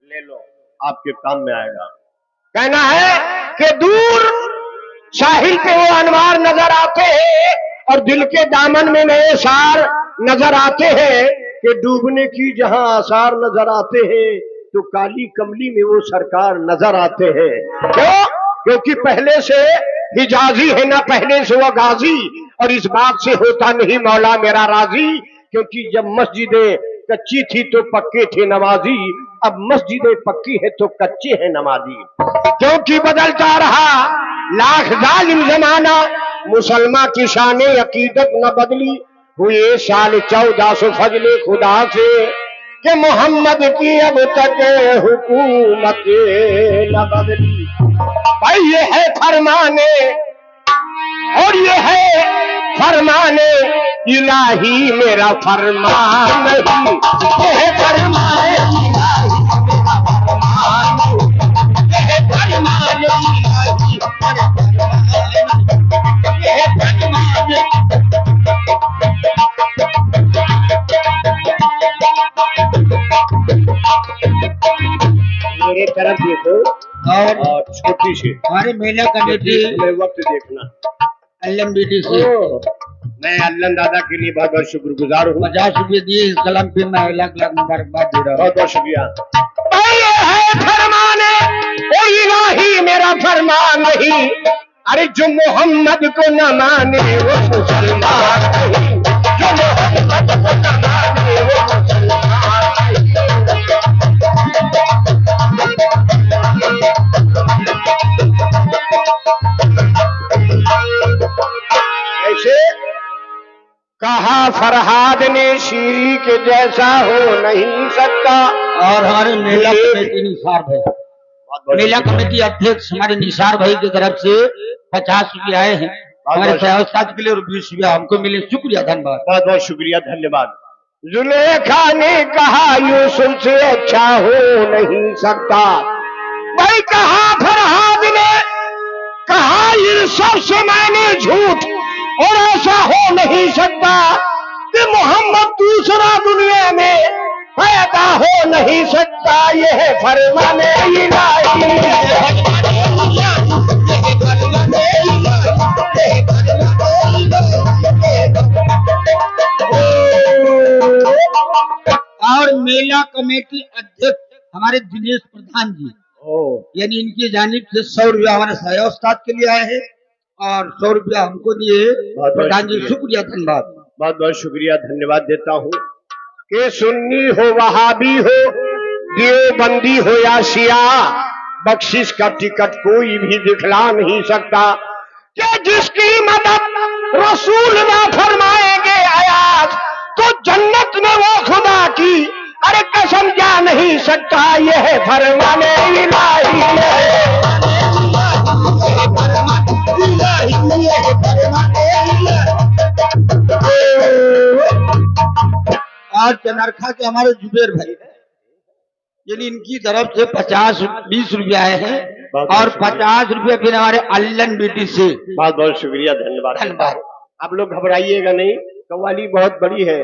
ले लो, आपके काम में आएगा। कहना है कि दूर साहिल पे वो अनवार नजर आते हैं और दिल के दामन में नए सार नजर आते हैं कि डूबने की जहां आसार नजर आते हैं तो काली कमली में वो सरकार नजर आते हैं। क्यों? क्योंकि पहले से हिजाजी है ना पहले से वो गाजी, और इस बात से होता नहीं मौला मेरा राजी, क्योंकि जब मस्जिदें कच्ची थी तो पक्के थे नमाजी, अब मस्जिदें पक्की है तो कच्चे हैं नमाजी। क्योंकि बदलता रहा लाख जालिम जमाना, मुसलमान की शान अकीदत न बदली। हुए साल 1400 फजले खुदा से कि मोहम्मद की अब तक हुकूमत न बदली। भाई ये है फरमाने और ये है फरमाने इलाही मेरा फरमान नहीं, ये है फरमाने इलाही मेरा फरमान, ये है फरमाने इलाही मेरा फरमान, ये है फरमाने। मेरे तरफ देखो और छोटी सी हमारे मेला कमेटी में वक्त देखना अल्लन बेटी से मैं अल्लन दादा के लिए बहुत बहुत शुक्रगुजार हूँ। 50 रुपये दिए इस कलम पे मैं अलग अलग मुबारकबाद दे रहा हूँ। बहुत बहुत शुक्रिया। ये है फरमाने ओ इलाही मेरा फरमान नहीं, अरे जो मोहम्मद को न माने वो मुसलमान नहीं, जो मोहम्मद को न माने वो मुसलमान ऐसे कहा फरहाद ने शीरी के जैसा हो नहीं सकता। और हमारे मेला कमेटी निसार भाई, मेला कमेटी अध्यक्ष हमारे निसार भाई की तरफ से 50 रुपये आए हैं हमारे सहयोग के लिए और 20 रुपया हमको मिले। शुक्रिया धन्यवाद। बहुत बहुत शुक्रिया धन्यवाद। जुलेखा ने कहा यूसुफ से अच्छा हो नहीं सकता। भाई कहा फरहाद ने कहा यूसुफ से मैंने झूठ और ऐसा हो नहीं सकता कि मोहम्मद दूसरा दुनिया में पैदा हो नहीं सकता। यह है फरमाने इलाही, और मेला कमेटी अध्यक्ष हमारे दिनेश प्रधान जी, यानी इनकी जानिब से 100 रुपया हमारे सहयोग के लिए आए हैं और 100 रुपया हमको दिए। प्रधान जी शुक्रिया धन्यवाद। बहुत बहुत शुक्रिया धन्यवाद देता हूँ कि सुन्नी हो वहाबी हो देवबंदी हो या शिया, बख्शिश का टिकट कोई भी दिखला नहीं सकता। कि जिसकी मदद रसूल ना फरमाएंगे आयात तो जन्नत में वो खुदा की अरे कसम जा नहीं सकता। यह है फरमाने इलाही, और चनरखा के हमारे जुबेर भाई यानी इनकी तरफ से 50-20 रुपया आए हैं और 50 रुपये फिर हमारे अल्लन बेटी से। बहुत बहुत शुक्रिया धन्यवाद धन्यवाद। आप लोग घबराइएगा नहीं, कव्वाली बहुत बड़ी है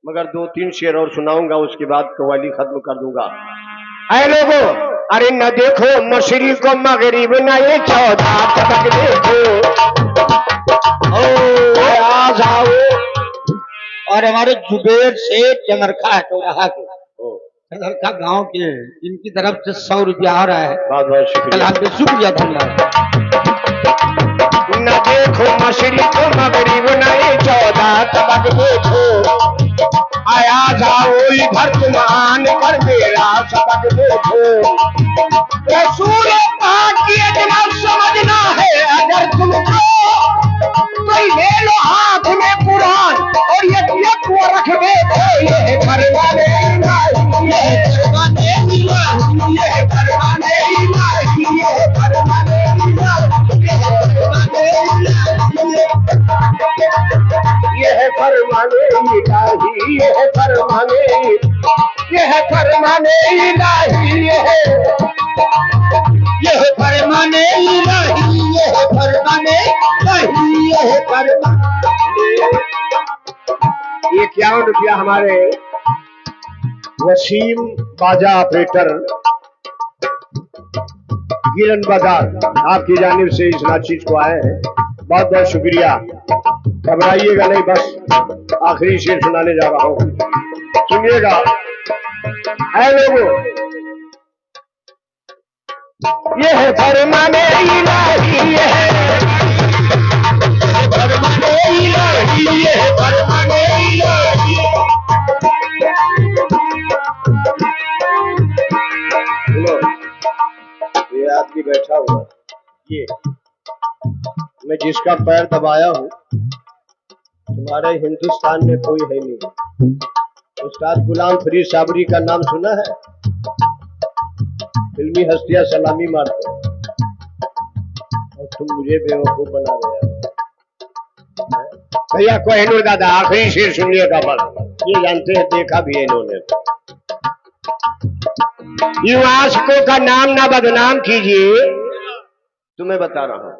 मगर 2-3 शेर और सुनाऊंगा उसके बाद कव्वाली खत्म कर दूंगा। ऐ लोगों अरे न देखो मशरिक को मगरिब न ये 14 तक देखो आ जाओ। और हमारे जुबेर से चनरखा हटोरहा के चनरखा गांव के इनकी तरफ से 100 रुपया आ रहा है। बहुत बहुत शुक्रिया शुक्रिया धन्यवाद। न देखो मशरिक को मगरिब न ये 14 तक देखो, आया जाओ इधर तुमान पर मेरा सबक देखो। रसूल पाक की अजमत समझना है अगर तुमको तो ले लो हाथ में कुरान और ये को रख बैठो। ये फरमाने इलाही, ये फरमाने इलाही, ये फरमाने इलाही, ये फरमाने इलाही, ये फरमाने इलाही, ये फरमाने, ये फरमाने इलाही, ये फरमाने इलाही, ये फरमाने इलाही, ये फरमाने। 51 रुपया हमारे वसीम बाजा ऑपरेटर गिरन बाजार आपकी जानिब से इस नाचीज को आए हैं, बहुत बहुत शुक्रिया। घबराइएगा नहीं, बस आखिरी शेर सुनाने जा रहा हूँ, सुनिएगा। है लोगों, ये है फरमाने इलाही, ये है फरमाने इलाही, ये है फरमाने इलाही। ये आदमी बैठा हुआ, ये मैं जिसका पैर दबाया हूँ, तुम्हारे हिंदुस्तान में कोई है नहीं। उस्ताद गुलाम फरीद साबरी का नाम सुना है? फिल्मी हस्तियां सलामी मारते हैं और तुम मुझे बेवकूफ बना रहे हो। भैया कोहिनूर दादा आखिरी शेर सुनिएगा, बस ये जानते हैं, देखा भी है इन्होंने। यूं आशिकों का नाम ना बदनाम कीजिए, तुम्हें बता रहा हूं,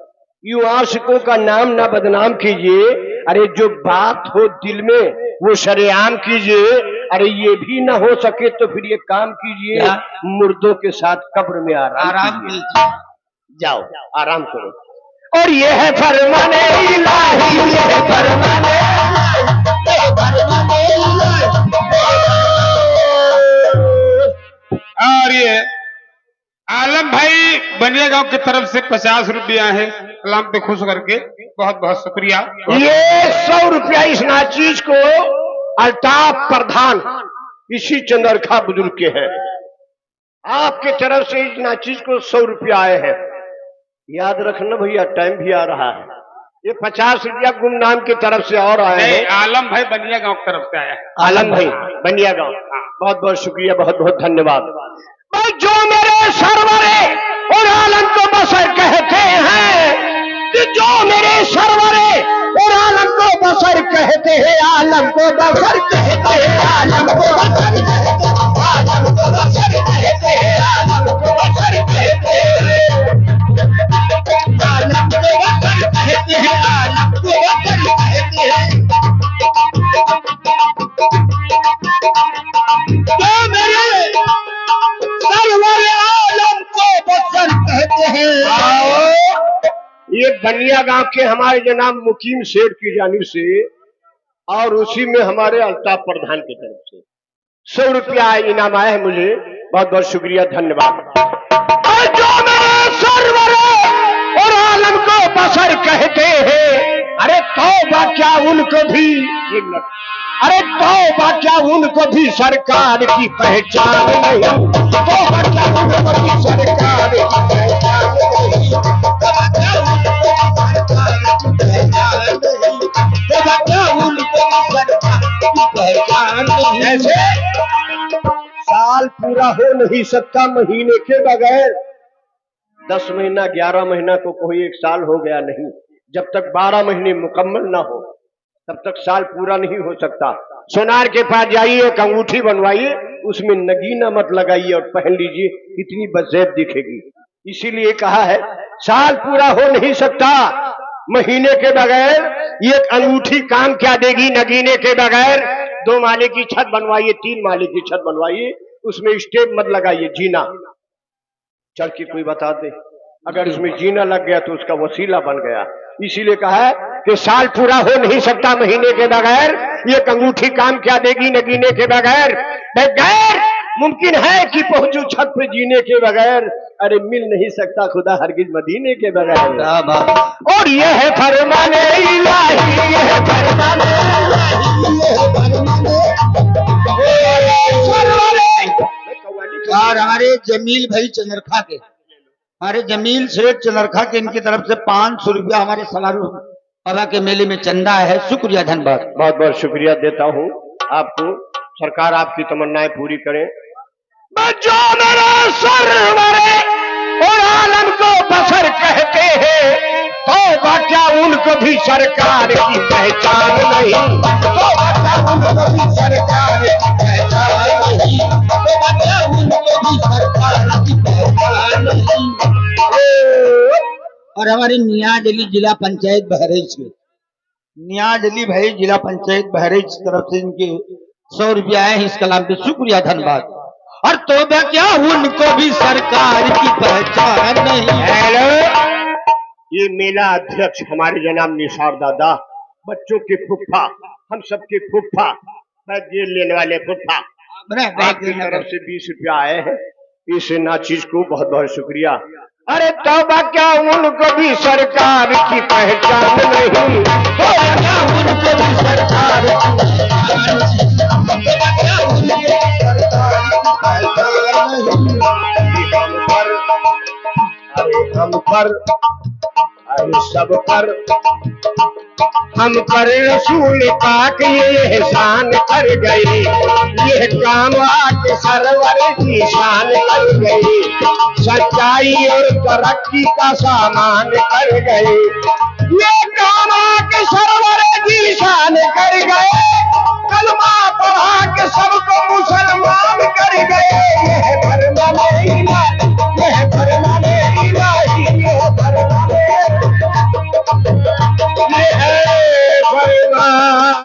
यूं आशिकों का नाम ना बदनाम कीजिए। अरे जो बात हो दिल में वो शरेआम कीजिए। अरे ये भी ना हो सके तो फिर ये काम कीजिए, मुर्दों के साथ कब्र में आराम कीजिए। जाओ आराम करो। और ये है फरमाने इलाही, ये है फरमाने और ये आलम भाई बनिया गांव की तरफ से 50 रुपया है, कलाम पे खुश करके बहुत बहुत शुक्रिया। ये 100 रुपया इस नाचीज को अल्ताफ प्रधान इसी चंद्रखा बुजुर्ग के हैं, आपके तरफ से इस नाचीज को 100 रुपया आए हैं। याद रखना भैया, टाइम भी आ रहा है। ये 50 रुपया गुमनाम की तरफ से और आए हैं। आलम भाई बनिया गांव की तरफ से आया है। आलम भाई बनिया गांव, बहुत बहुत शुक्रिया, बहुत बहुत धन्यवाद। भाई जो मेरे सरवरे और आलम को बसर कहते हैं, कि जो मेरे सरवरे और आलम को बसर कहते हैं, आलम को बसर कहते हैं, आलम को बसर कहते हैं, आलम को बसर कहते हैं, आलम को बसर कहते हैं, आलम को बसर कहते हैं, आलम को बसर कहते हैं। जो मेरे सरवरे आलम को बसर कहते हैं। ये बनिया गांव के हमारे जनाब मुकीम शेर की जानिब से और उसी में हमारे अल्ताफ प्रधान की तरफ से 100 रुपया इनाम आया है मुझे, बहुत बहुत शुक्रिया, धन्यवाद। और जो मेरे सरवरे और आलम को बसर कहते हैं, अरे तौबा क्या उनको भी, एक मिनट, अरे तौबा क्या उनको भी सरकार की पहचान नहीं, तौबा क्या उनको भी सरकार की पहचान नहीं, तौबा क्या उनको भी सरकार की पहचान नहीं, तौबा क्या उनको भी सरकार की पहचान नहीं। ऐसे साल पूरा हो नहीं सकता महीने के बगैर, 10 महीना 11 महीना को कोई एक साल हो गया नहीं, जब तक 12 महीने मुकम्मल ना हो तब तक साल पूरा नहीं हो सकता। सोनार के पास जाइए, एक अंगूठी बनवाइए, उसमें नगीना मत लगाइए और पहन लीजिए, इतनी बज़ैब दिखेगी। इसीलिए कहा है साल पूरा हो नहीं सकता महीने के बगैर, ये अंगूठी काम क्या देगी नगीने के बगैर। 2 माले की छत बनवाइए, 3 माले की छत बनवाइए, उसमें स्टेप मत लगाइए, जीना चल के कोई बता दे, अगर उसमें जीना लग गया तो उसका वसीला बन गया। इसीलिए कहा है कि साल पूरा हो नहीं सकता महीने के बगैर, ये अंगूठी काम क्या देगी नगीने के बगैर। गैर मुमकिन है कि पहुंचू छत पे जीने के बगैर, अरे मिल नहीं सकता खुदा हरगिज मदीने के बगैर। और ये है फरमाने इलाही, ये है फरमाने और हमारे जमील भाई चंद्रखा के, हमारे जमील शेख चंद्रखा के, इनकी तरफ से 500 रुपया हमारे समारोह बाबा के मेले में चंदा है, शुक्रिया धन्यवाद। बहुत बहुत शुक्रिया देता हूँ आपको, सरकार आपकी तमन्नाएं पूरी करें। जो मेरे सरवरे और आलम को बसर कहते हैं, तो क्या उनको भी सरकार की पहचान नहीं, तो क्या उनको भी सरकार की पहचान नहीं, तो क्या उनको भी सरकार की पहचान नहीं। और हमारे नियाज अली जिला पंचायत बहराइच के, नियाज अली भाई जिला पंचायत बहराइच तरफ से इनके 100 रुपया आए हैं इस कलाम पे, शुक्रिया धन्यवाद। और तौबा क्या उनको भी सरकार की पहचान नहीं। हेलो, ये मेला अध्यक्ष हमारे जनाब निसार दादा, बच्चों के फुफ्फा, हम सबके फुफ्फा, जेल लेने वाले फुफ्फा, आपकी तरफ से 20 रुपया आए हैं इस नाचीज को बहुत बहुत शुक्रिया। अरे तौबा क्या उनको भी सरकार की पहचान नहीं, तौबा क्या उनको भी सरकार हम पर रसूल पाक ये एहसान कर गई, ये काम आके सरवर की शान कर गई, सच्चाई और तरक्की का सामान कर गई, ये काम आके सरवर की शान कर गए, कलमा पढ़ा के सबको मुसलमान कर गए, ये धर्म नहीं